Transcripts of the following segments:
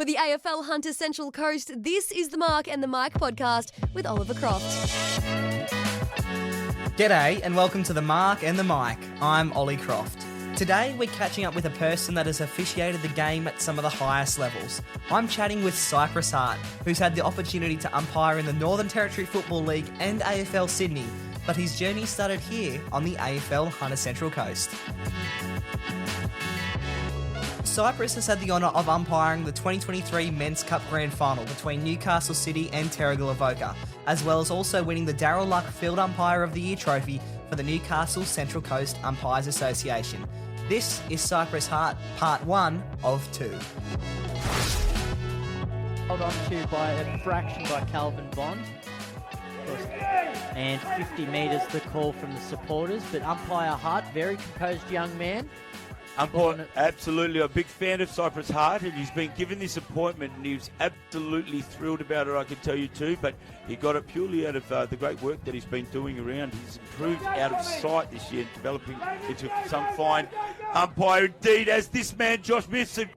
For the AFL Hunter Central Coast, this is the Mark and the Mike podcast with Oliver Croft. G'day and welcome to the Mark and the Mike. I'm Ollie Croft. Today we're catching up with a person that has officiated the game at some of the highest levels. I'm chatting with Cypress Hart, who's had the opportunity to umpire in the Northern Territory Football League and AFL Sydney, but his journey started here on the AFL Hunter Central Coast. Cypress has had the honour of umpiring the 2023 Men's Cup Grand Final between Newcastle City and Terrigal Avoca, as well as also winning the Darryl Luck Field Umpire of the Year trophy for the Newcastle Central Coast Umpires Association. This is Cypress Hart, part 1 of 2. Held on to by a fraction by Calvin Bond. And 50 metres the call from the supporters, but umpire Hart, very composed young man. Absolutely, I'm a big fan of Cypress Hart, and he's been given this appointment, and he was absolutely thrilled about it, I can tell you too, but he got it purely out of the great work that he's been doing around. He's improved out of sight this year, developing into some fine umpire indeed, as this man, Josh Mifsud.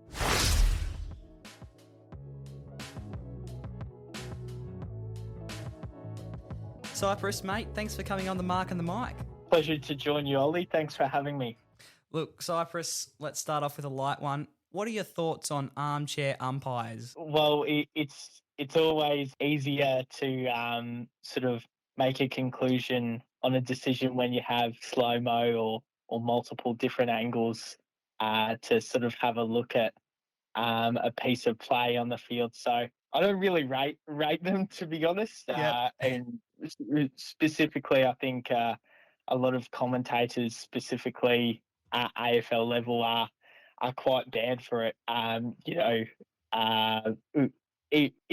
Cypress, mate, thanks for coming on the Mark and the Mike. Pleasure to join you, Ollie. Thanks for having me. Look, Cypress, let's start off with a light one. What are your thoughts on armchair umpires? Well, it's always easier to sort of make a conclusion on a decision when you have slow-mo or multiple different angles to sort of have a look at a piece of play on the field. So I don't really rate them, to be honest. Yep. And specifically, I think a lot of commentators, specifically at AFL level, are quite bad for it. In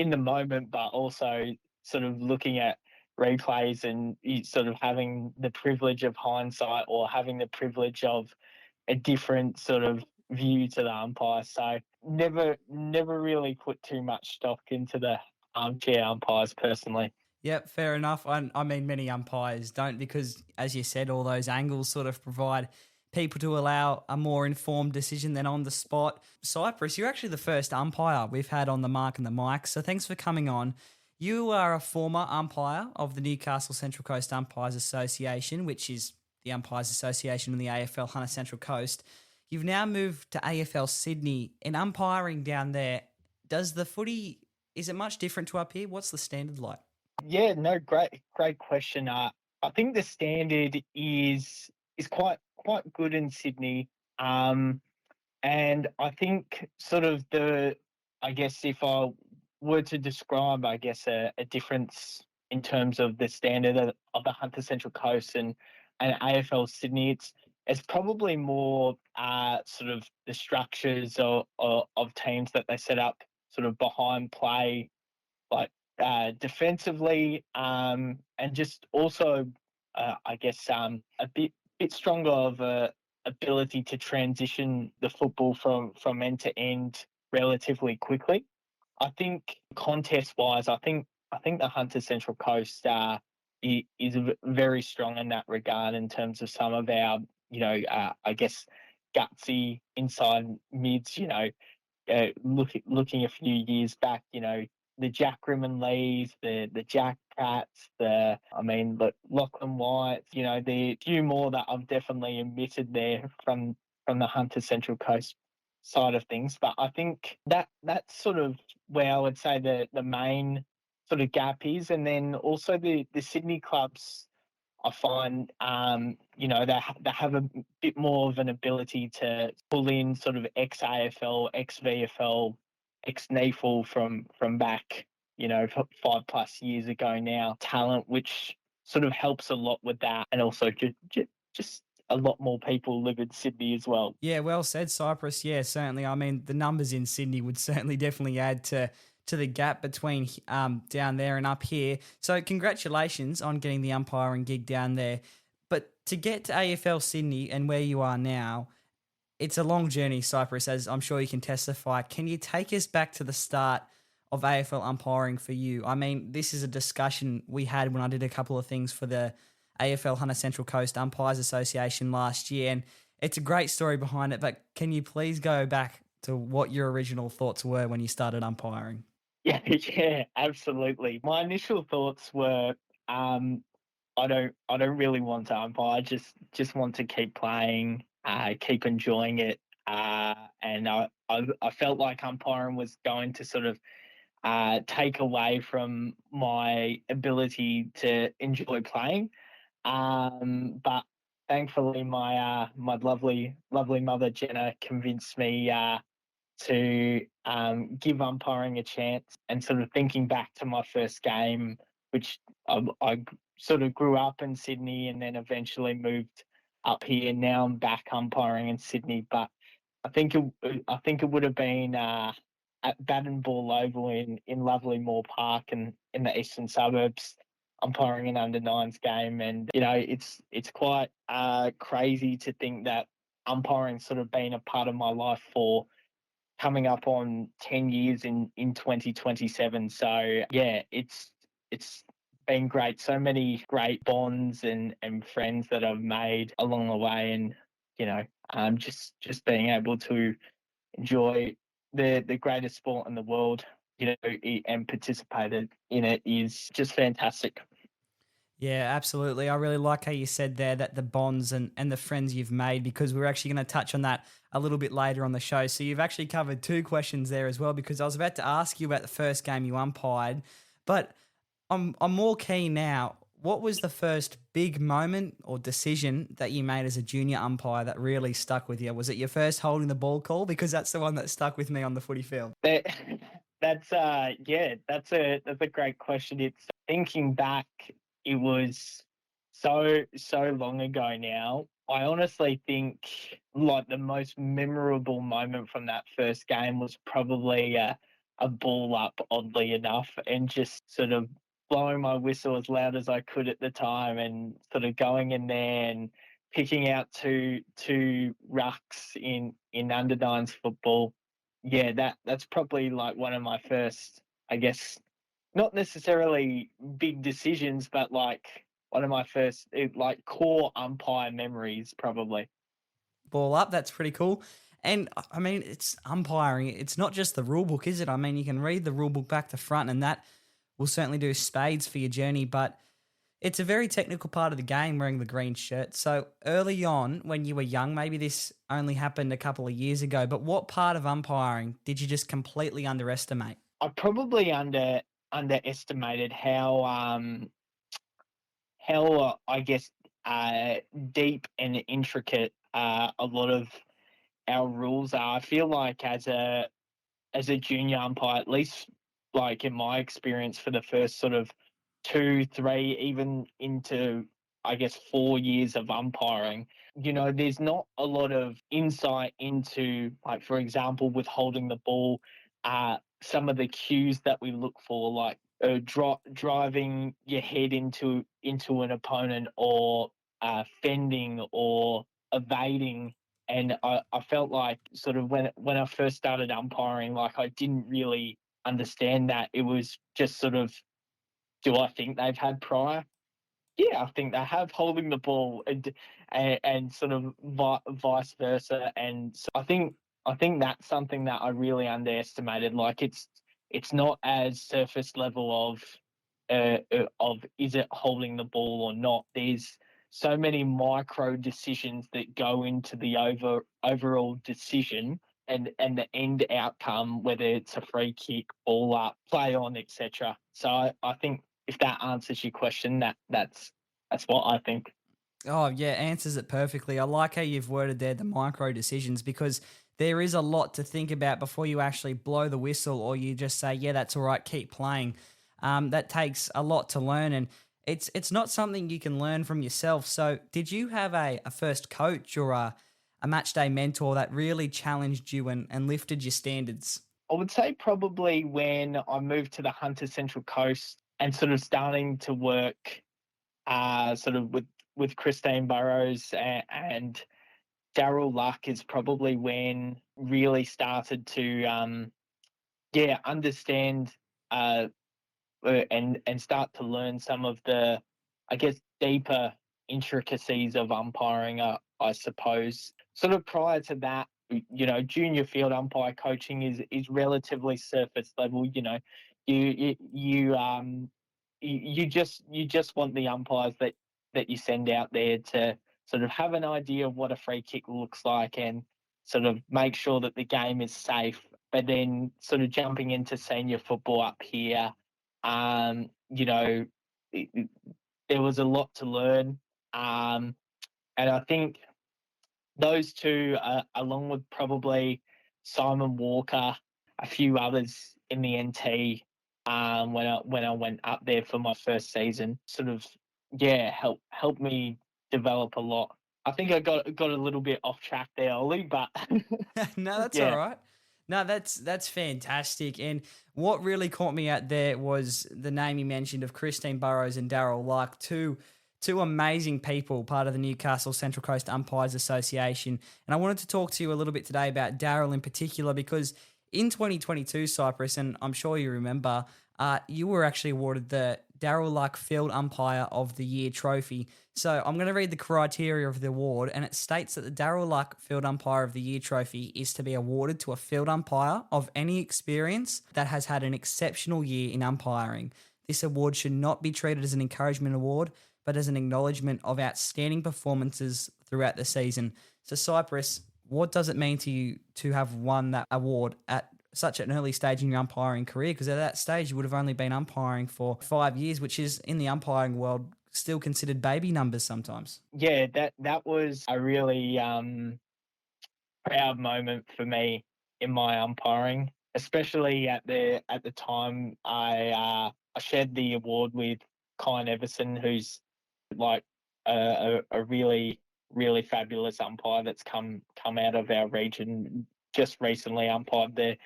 the moment, but also sort of looking at replays and sort of having the privilege of hindsight or having the privilege of a different sort of view to the umpire. So never really put too much stock into the armchair umpires personally. Yep, fair enough. I mean, many umpires don't because, as you said, all those angles sort of provide people to allow a more informed decision than on the spot. Cypress, you're actually the first umpire we've had on the Mark and the Mike, so thanks for coming on. You are a former umpire of the Newcastle Central Coast Umpires Association, which is the Umpires Association in the AFL Hunter Central Coast. You've now moved to AFL Sydney and umpiring down there. Does the footy, is it much different to up here? What's the standard like? Yeah, no, great question. I think the standard is quite good in Sydney. And I think sort of if I were to describe, a difference in terms of the standard of the Hunter Central Coast and AFL Sydney, it's probably more sort of the structures of teams that they set up sort of behind play, like defensively, and just also, a bit stronger of a ability to transition the football from end to end relatively quickly. I think contest-wise, I think the Hunter Central Coast is very strong in that regard in terms of some of our, gutsy inside mids. Looking a few years back, the Jack Rimmonlees, the Jack Pratts, Lachlan White, the few more that I've definitely omitted there from the Hunter Central Coast side of things. But I think that's sort of where I would say the main sort of gap is. And then also the Sydney clubs, I find, they have a bit more of an ability to pull in sort of ex-AFL, ex-VFL, ex-NEFL from back, 5+ years ago now, talent, which sort of helps a lot with that. And also just a lot more people live in Sydney as well. Yeah, well said, Cypress. Yeah, certainly. I mean, the numbers in Sydney would certainly definitely add to the gap between down there and up here. So congratulations on getting the umpiring gig down there. But to get to AFL Sydney and where you are now, it's a long journey, Cypress, as I'm sure you can testify. Can you take us back to the start of AFL umpiring for you? I mean, this is a discussion we had when I did a couple of things for the AFL Hunter Central Coast Umpires Association last year, and it's a great story behind it, but can you please go back to what your original thoughts were when you started umpiring. Yeah, yeah, absolutely. My initial thoughts were, I don't really want to umpire. I just want to keep playing, keep enjoying it. And I felt like umpiring was going to sort of take away from my ability to enjoy playing. But thankfully, my lovely mother Jenna convinced me to give umpiring a chance. And sort of thinking back to my first game, which I sort of grew up in Sydney and then eventually moved up here. Now I'm back umpiring in Sydney, but I think it would have been at Baden Ball Oval in lovely Moore Park and in the eastern suburbs, umpiring an under nines game. And it's quite crazy to think that umpiring sort of been a part of my life for coming up on 10 years in 2027. So yeah, it's been great. So many great bonds and friends that I've made along the way, and just being able to enjoy the greatest sport in the world, and participated in it is just fantastic. Yeah, absolutely. I really like how you said there that the bonds and the friends you've made, because we're actually going to touch on that a little bit later on the show. So you've actually covered two questions there as well, because I was about to ask you about the first game you umpired, but I'm more keen now. What was the first big moment or decision that you made as a junior umpire that really stuck with you? Was it your first holding the ball call? Because that's the one that stuck with me on the footy field. That, that's a great question. It's thinking back, it was so long ago now. I honestly think like the most memorable moment from that first game was probably a ball up, oddly enough, and just sort of blowing my whistle as loud as I could at the time, and sort of going in there and picking out two rucks in under nines football. Yeah, that's probably like one of my first, I guess, not necessarily big decisions, but like one of my first like core umpire memories, probably. Ball up, that's pretty cool. And I mean, it's umpiring. It's not just the rule book, is it? I mean, you can read the rule book back to front, and that will certainly do spades for your journey. But it's a very technical part of the game, wearing the green shirt. So early on, when you were young, maybe this only happened a couple of years ago, but what part of umpiring did you just completely underestimate? I probably underestimated how I guess deep and intricate a lot of our rules are. I feel like as a junior umpire, at least like in my experience, for the first sort of 2, 3, even into I guess 4 years of umpiring, there's not a lot of insight into, like, for example, with holding the ball, some of the cues that we look for, like driving your head into an opponent, or fending or evading. And I felt like sort of when I first started umpiring, like I didn't really understand that. It was just sort of, do I think they've had prior? Yeah, I think they have, holding the ball, and sort of vice versa. And so I think that's something that I really underestimated. Like it's not as surface level of is it holding the ball or not. There's so many micro decisions that go into the overall decision, and the end outcome, whether it's a free kick, ball up, play on, etc. So I think if that answers your question, that's what I think. Oh, yeah, answers it perfectly. I like how you've worded there the micro decisions, because there is a lot to think about before you actually blow the whistle, or you just say, yeah, that's all right, keep playing. That takes a lot to learn, and it's not something you can learn from yourself. So did you have a first coach or a match day mentor that really challenged you and lifted your standards? I would say probably when I moved to the Hunter Central Coast and sort of starting to work sort of with Christine Burrows and Daryl Luck, is probably when really started to understand and start to learn some of the, I guess, deeper intricacies of umpiring. I suppose sort of prior to that, junior field umpire coaching is relatively surface level. You just want the umpires that you send out there to sort of have an idea of what a free kick looks like and sort of make sure that the game is safe. But then sort of jumping into senior football up here, there was a lot to learn. And I think those two, along with probably Simon Walker, a few others in the NT, when I went up there for my first season, sort of helped me develop a lot. I think I got a little bit off track there, Ollie, but No, that's all yeah. right. No, that's fantastic. And what really caught me out there was the name you mentioned of Christine Burrows and Daryl Luck, two amazing people, part of the Newcastle Central Coast Umpires Association. And I wanted to talk to you a little bit today about Daryl in particular, because in 2022, Cypress, and I'm sure you remember, you were actually awarded the Daryl Luck Field Umpire of the Year trophy. So I'm going to read the criteria of the award, and it states that the Daryl Luck Field Umpire of the Year trophy is to be awarded to a field umpire of any experience that has had an exceptional year in umpiring. This award should not be treated as an encouragement award, but as an acknowledgement of outstanding performances throughout the season. So Cypress, what does it mean to you to have won that award at such an early stage in your umpiring career? Because at that stage, you would have only been umpiring for 5 years, which is, in the umpiring world, still considered baby numbers sometimes. Yeah, that was a really proud moment for me in my umpiring, especially at the time I shared the award with Kyan Everson, who's like a really fabulous umpire that's come out of our region. Just recently umpired the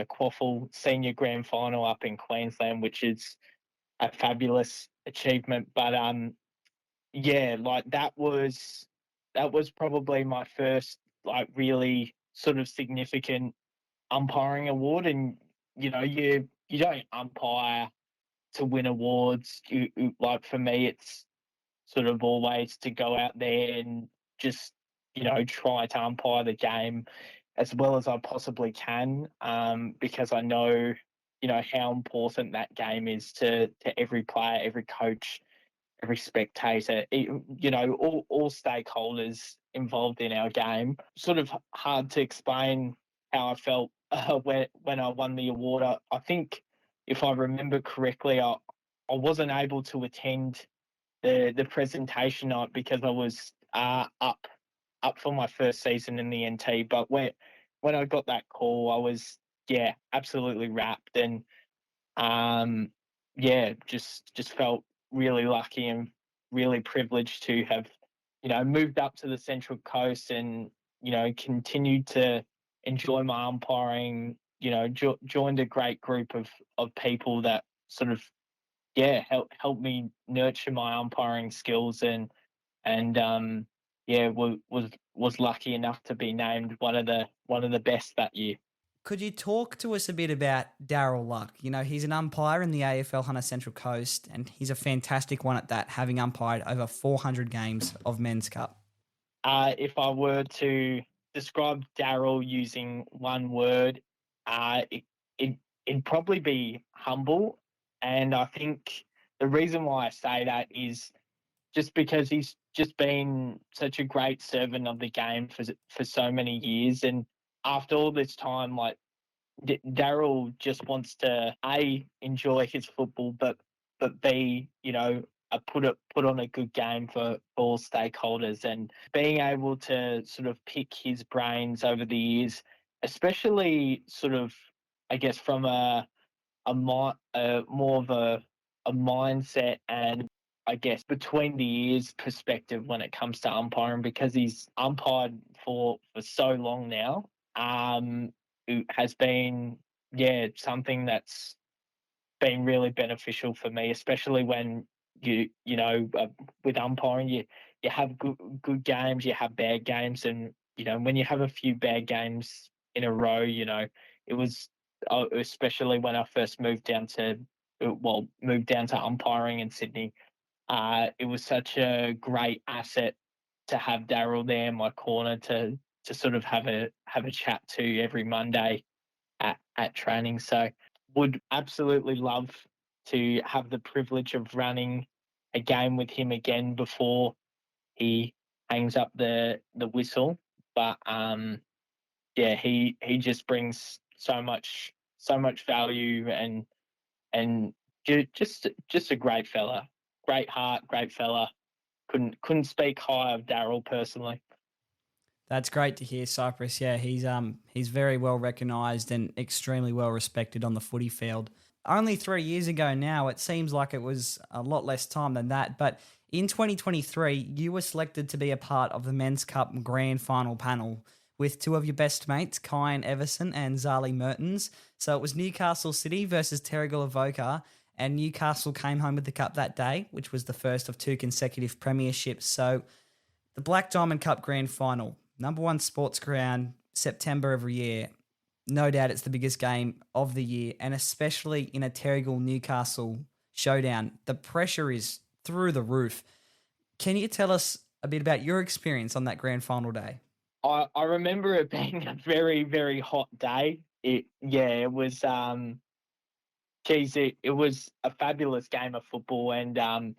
Quaffle Senior Grand Final up in Queensland, which is a fabulous achievement. But like that was probably my first like really sort of significant umpiring award. And you don't umpire to win awards. Like for me, it's sort of always to go out there and just try to umpire the game as well as I possibly can, because I know how important that game is to every player, every coach, every spectator, all stakeholders involved in our game. Sort of hard to explain how I felt when I won the award. I think if I remember correctly, I wasn't able to attend the presentation night because I was up for my first season in the NT. But when I got that call, I was absolutely wrapped, and just felt really lucky and really privileged to have moved up to the Central Coast and continued to enjoy my umpiring. Joined a great group of people that sort of helped me nurture my umpiring skills and was lucky enough to be named one of the best that year. Could you talk to us a bit about Daryl Luck? He's an umpire in the AFL Hunter Central Coast, and he's a fantastic one at that, having umpired over 400 games of Men's Cup. If I were to describe Daryl using one word, it'd probably be humble. And I think the reason why I say that is just because he's just been such a great servant of the game for so many years. And after all this time, like Daryl just wants to enjoy his football, but B, put on a good game for all stakeholders, and being able to sort of pick his brains over the years, especially sort of, I guess, from more of a mindset and I guess between the ears perspective when it comes to umpiring, because he's umpired for so long now. It has been something that's been really beneficial for me, especially when with umpiring you have good games, you have bad games, and when you have a few bad games in a row, it was especially when I first moved down to umpiring in Sydney. It was such a great asset to have Daryl there in my corner to sort of have a chat to every Monday at training. So would absolutely love to have the privilege of running a game with him again before he hangs up the whistle. But yeah, he just brings so much value and just a great fella, great heart, great fella. Couldn't speak high of Daryl personally. That's great to hear, Cypress. Yeah, he's very well recognised and extremely well respected on the footy field. Only 3 years ago now, it seems like it was a lot less time than that, but in 2023, you were selected to be a part of the Men's Cup Grand Final panel with two of your best mates, Kyan Everson and Zali Mertens. So it was Newcastle City versus Terrigal Avoca, and Newcastle came home with the cup that day, which was the first of two consecutive premierships. So the Black Diamond Cup Grand Final, number one sports ground, September every year. No doubt it's the biggest game of the year, and especially in a Terrigal Newcastle showdown. The pressure is through the roof. Can you tell us a bit about your experience on that grand final day? I remember it being a very, very hot day. It was it was a fabulous game of football, and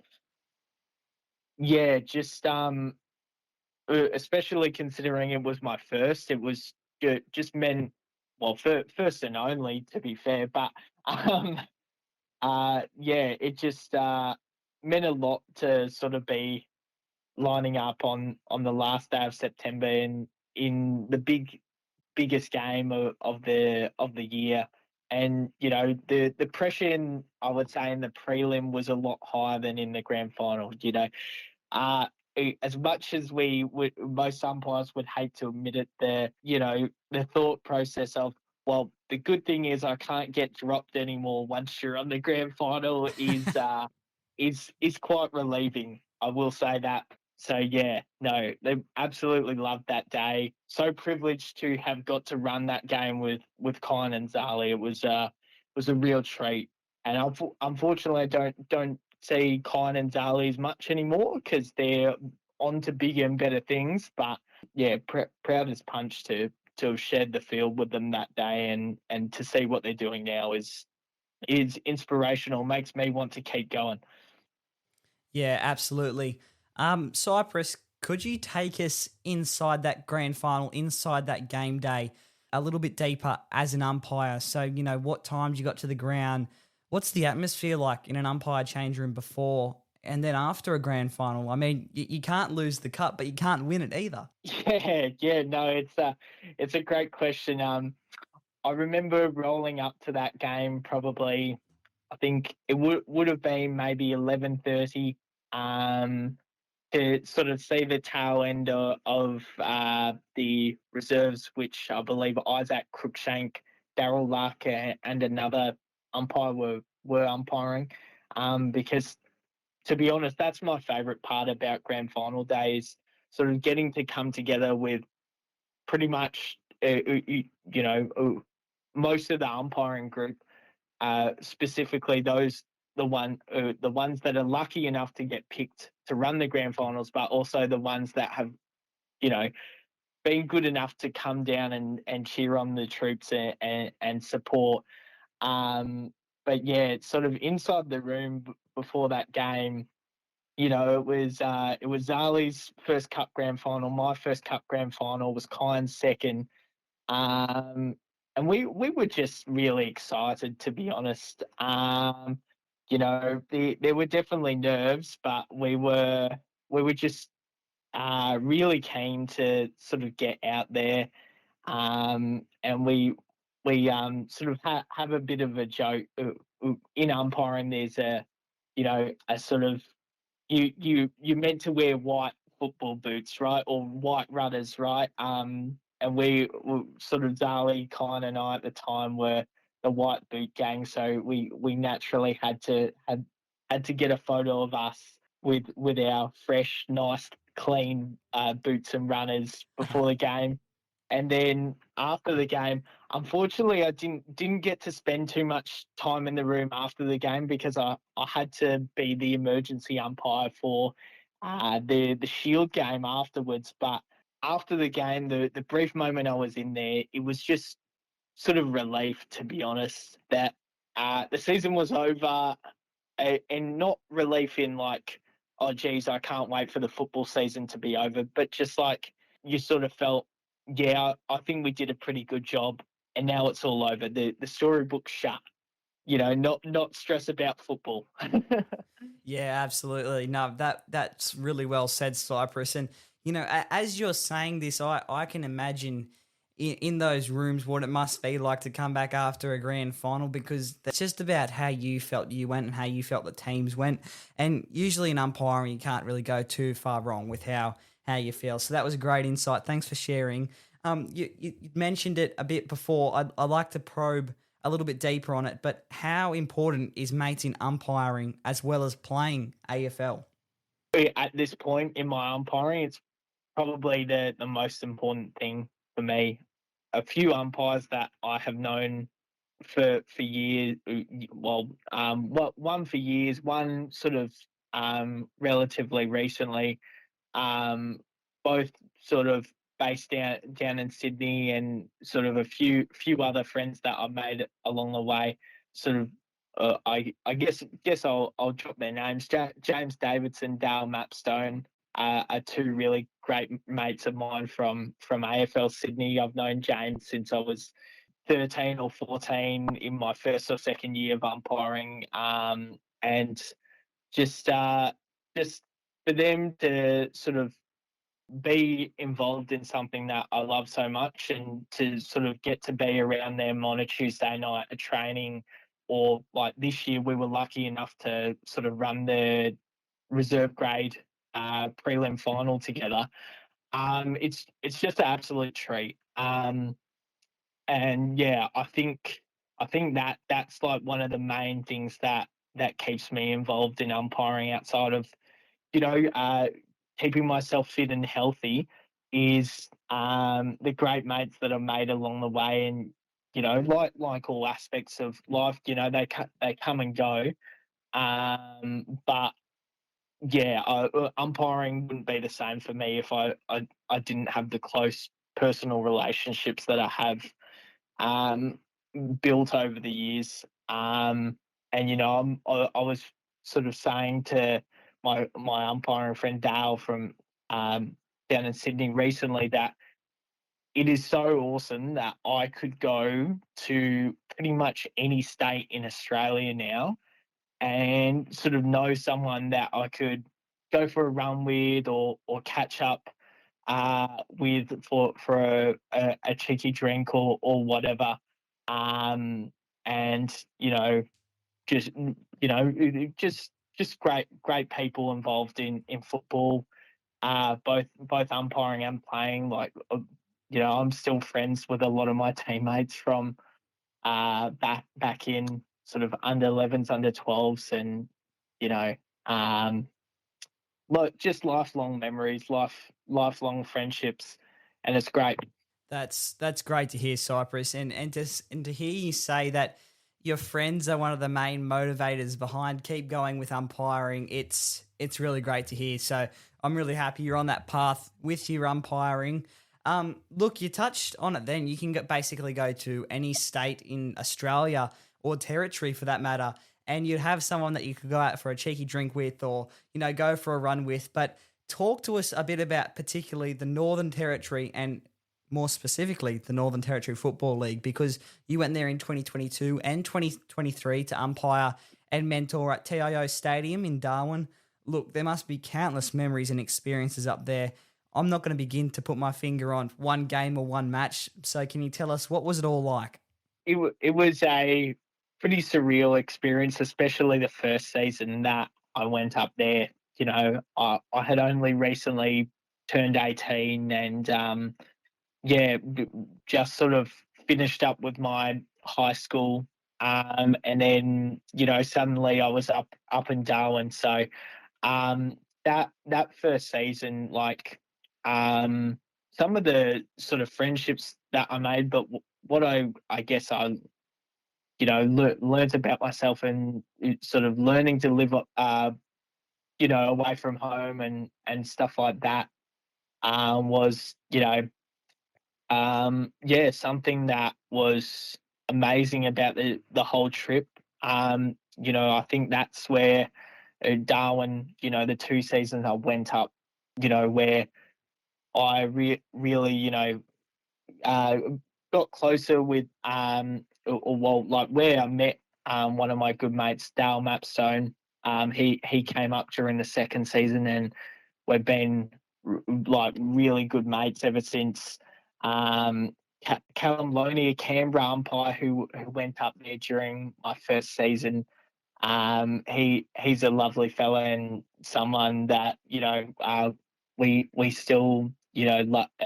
just especially considering it was my first, it was just meant, well, first and only, to be fair, but it just meant a lot to sort of be lining up on the last day of September in the biggest game of the year. And the pressure I would say in the prelim was a lot higher than in the grand final. As much as most umpires would hate to admit it, the thought process of, well, the good thing is I can't get dropped anymore once you're on the grand final is quite relieving. I will say that. So yeah, no, they absolutely loved that day. So privileged to have got to run that game with Kyan and Zali. It was a real treat. And unfortunately, I don't see Kyan and Zali as much anymore because they're on to bigger and better things. But yeah, proud as punch to have shared the field with them that day, and to see what they're doing now is inspirational. Makes me want to keep going. Yeah, absolutely. Cypress, could you take us inside that grand final, inside that game day, a little bit deeper as an umpire? So, what times you got to the ground? What's the atmosphere like in an umpire change room before and then after a grand final? I mean, you can't lose the cup, but you can't win it either. Yeah, no, it's a great question. I remember rolling up to that game probably, I think it would have been maybe 11:30. To sort of see the tail end of the reserves, which I believe Isaac Cruikshank, Daryl Luck, and another umpire were umpiring. Because to be honest, that's my favourite part about grand final days, sort of getting to come together with pretty much, most of the umpiring group, specifically the ones that are lucky enough to get picked to run the grand finals, but also the ones that have, been good enough to come down and cheer on the troops and support. But yeah, it's sort of inside the room before that game. It was Zali's first cup grand final. My first cup grand final was Kyan's second. And we were just really excited, to be honest. There were definitely nerves, but we were just really keen to sort of get out there. And we sort of have a bit of a joke in umpiring. There's a sort of, you're meant to wear white football boots, right, or white runners, right? And we were sort of Zali, Kyan, and I at the time were the white boot gang, so we naturally had to get a photo of us with our fresh, nice, clean boots and runners before the game. And then after the game, unfortunately, I didn't get to spend too much time in the room after the game because I had to be the emergency umpire for the Shield game afterwards. But after the game, the brief moment I was in there, it was just sort of relief, to be honest, that the season was over, and not relief in like, oh, geez, I can't wait for the football season to be over, but just like you sort of felt, yeah, I think we did a pretty good job, and now it's all over. The storybook's shut. Not stress about football. Yeah, absolutely. No, that's really well said, Cypress. And as you're saying this, I can imagine in those rooms what it must be like to come back after a grand final, because that's just about how you felt you went and how you felt the teams went. And usually in umpiring, you can't really go too far wrong with how you feel. So that was a great insight. Thanks for sharing. You mentioned it a bit before. I'd like to probe a little bit deeper on it, but how important is mates in umpiring as well as playing AFL? At this point in my umpiring, it's probably the most important thing for me. A few umpires that I have known for years. Well, one for years, one sort of relatively recently. Both sort of based down in Sydney, and sort of a few other friends that I've made along the way. Sort of, I guess I'll drop their names. James Davidson, Dale Mapstone are two really great mates of mine from AFL Sydney. I've known James since I was 13 or 14 in my first or second year of umpiring, and just for them to sort of be involved in something that I love so much, and to sort of get to be around them on a Tuesday night at training, or like this year we were lucky enough to sort of run the reserve grade prelim final together. It's just an absolute treat. And yeah, I think that that's like one of the main things that keeps me involved in umpiring outside of, you know, uh, keeping myself fit and healthy, is the great mates that I've made along the way. And like all aspects of life, they come and go. But yeah, umpiring wouldn't be the same for me if I didn't have the close personal relationships that I have um, built over the years. And I was sort of saying to my umpiring friend Dale from down in Sydney recently that it is so awesome that I could go to pretty much any state in Australia now and sort of know someone that I could go for a run with, or catch up with for a cheeky drink or whatever. And just just great people involved in football, both umpiring and playing. Like, I'm still friends with a lot of my teammates from back in sort of under 11s, under 12s, and you know, um, just lifelong memories, lifelong friendships, and it's great. That's great to hear, Cypress, and to hear you say that your friends are one of the main motivators behind keep going with umpiring. It's really great to hear. So I'm really happy you're on that path with your umpiring. Look, you touched on it. Then you can basically go to any state in Australia or territory for that matter, and you'd have someone that you could go out for a cheeky drink with, or go for a run with. But talk to us a bit about particularly the Northern Territory, and more specifically the Northern Territory Football League, because you went there in 2022 and 2023 to umpire and mentor at TIO Stadium in Darwin. Look, there must be countless memories and experiences up there. I'm not going to begin to put my finger on one game or one match. So can you tell us, what was it all like? It was a pretty surreal experience, especially the first season that I went up there. I had only recently turned 18, and just sort of finished up with my high school, and then suddenly I was up in Darwin. So that first season, like, some of the sort of friendships that I made, but what I guess I learned about myself, and sort of learning to live away from home and stuff like that. was, something that was amazing about the whole trip. I think that's where Darwin, the 2 seasons I went up, where I really, uh, got closer with, where I met one of my good mates, Dale Mapstone. He came up during the second season, and we've been really good mates ever since. Callum Loney, a Canberra umpire who went up there during my first season. He's a lovely fella and someone that we still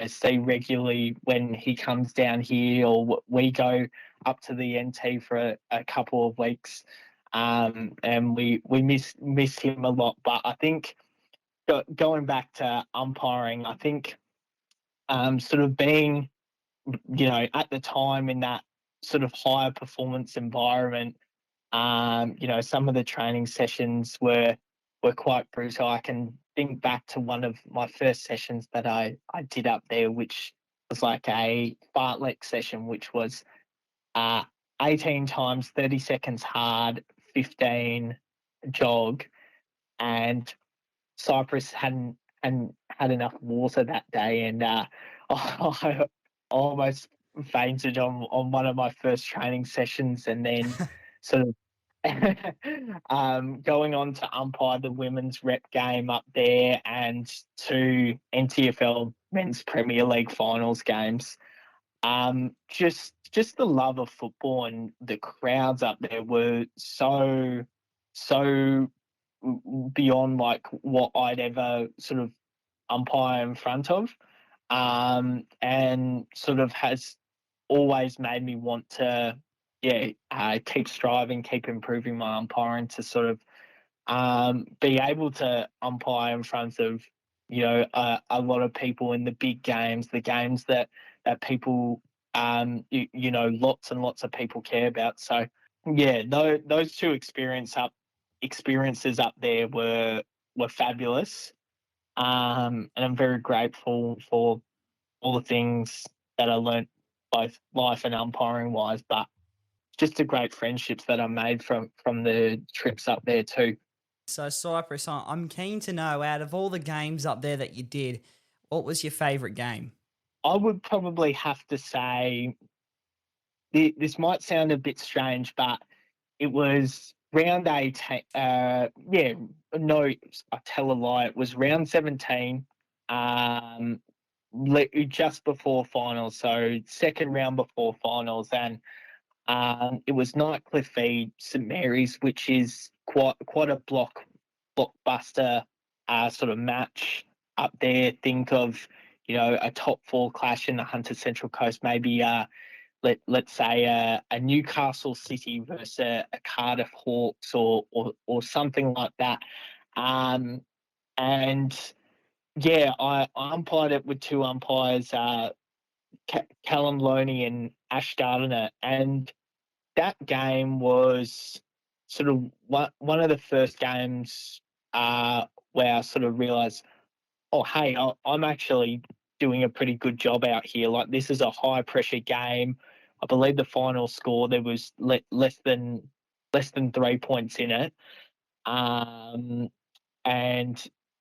see regularly when he comes down here, or we go up to the NT for a couple of weeks, and we miss him a lot. But I think going back to umpiring, I think sort of being at the time in that sort of higher performance environment. Some of the training sessions were quite brutal. I can think back to one of my first sessions that I did up there, which was like a fartlek session, which was 18 times 30 seconds hard, 15 jog, and Cypress hadn't had enough water that day, and I almost fainted on one of my first training sessions, and then sort of going on to umpire the women's rep game up there and 2 NTFL Men's Premier League finals games. Just the love of football, and the crowds up there were so beyond like what I'd ever sort of umpire in front of, and sort of has always made me want to keep striving, keep improving my umpiring to sort of be able to umpire in front of a lot of people in the big games, the games that people lots and lots of people care about. So those 2 experiences up there were fabulous, and I'm very grateful for all the things that I learnt, both life and umpiring wise, but just the great friendships that I made from the trips up there too. So, Cypress, I'm keen to know, out of all the games up there that you did, what was your favourite game? I would probably have to say, this might sound a bit strange, but it was round 18. I tell a lie. It was round 17, just before finals. So second round before finals, and it was Nightcliff v St Mary's, which is quite a blockbuster sort of match up there. Think of a top 4 clash in the Hunter Central Coast, maybe let's say a Newcastle City versus a Cardiff Hawks or something like that. I umpired it with 2 umpires, Callum Loney and Ash Gardiner, and that game was sort of one of the first games where I sort of realised, oh, hey, I'm actually doing a pretty good job out here. Like, this is a high pressure game. I believe the final score, there was less than 3 points in it, and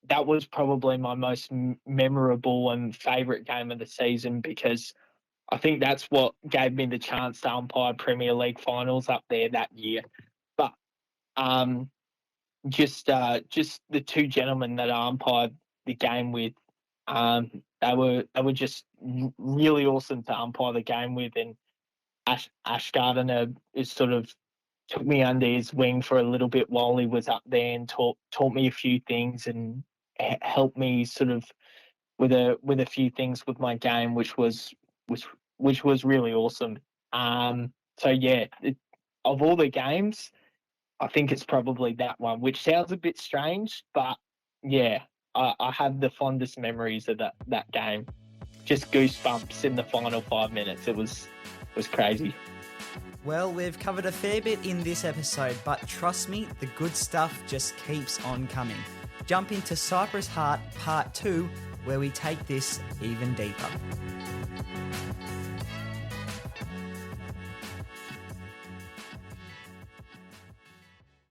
that was probably my most memorable and favourite game of the season, because I think that's what gave me the chance to umpire Premier League finals up there that year. But just the 2 gentlemen that I umpired the game with, they were just really awesome to umpire the game with, and Ash Gardiner is sort of took me under his wing for a little bit while he was up there, and taught me a few things, and helped me sort of with a few things with my game, which was really awesome. Of all the games, I think it's probably that one, which sounds a bit strange, but I have the fondest memories of that game. Just goosebumps in the final 5 minutes. It was crazy. Well, we've covered a fair bit in this episode, but trust me, the good stuff just keeps on coming. Jump into Cypress Hart Part 2 where we take this even deeper.